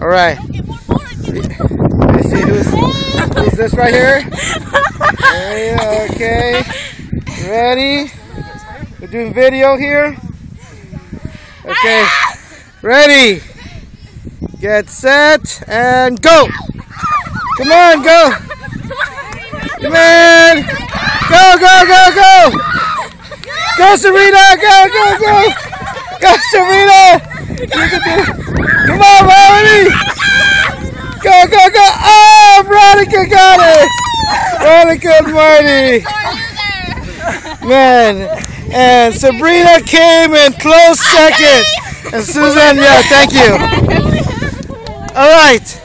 All right. Let's see who's this right here. Okay. Ready? We're doing video here. Okay. Ready? Get set and go. Come on, go. Come on. Go, go, go, go. Go, Serena. Go, go, go. Go, Serena. You can do it. Come on, Melanie. Go, go, go. Oh, Veronica got it. Veronica and Marty. Man. And Sabrina came in close second. And Susan, yeah, thank you. All right.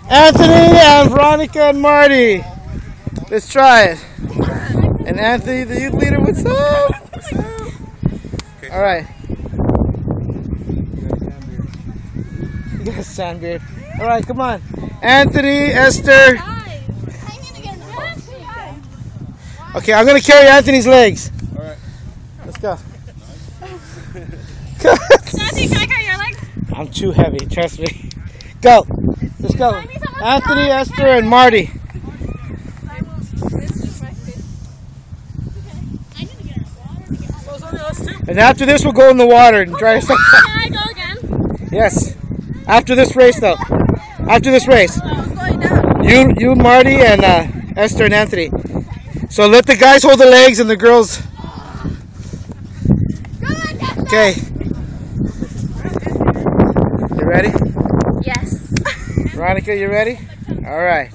Anthony and Veronica and Marty. Let's try it. And Anthony, the youth leader, what's up? What's up? All right. You got a sandbeard. All right, come on. Anthony, Esther. Okay, I'm going to carry Anthony's legs. All right. Let's go. Anthony, can I carry your legs? I'm too heavy, trust me. Go. Let's go. Anthony, Esther, and Marty. And after this, we'll go in the water and dry ourselves out. Can I go again? Yes. After this race, though. After this race. You, Marty, and Esther and Anthony. So let the guys hold the legs and the girls. Okay. You ready? Yes. Veronica, you ready? All right.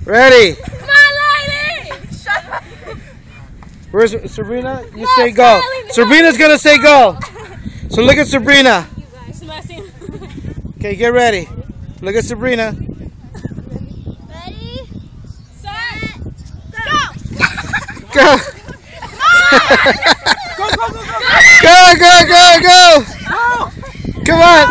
Ready. Come on, lady! Shut up. Where's Sabrina? You say go. Sabrina's going to say go. So look at Sabrina. Okay, get ready. Look at Sabrina. Ready? Set. Go. Go, go, go, go. Go, go, go, go. Come on.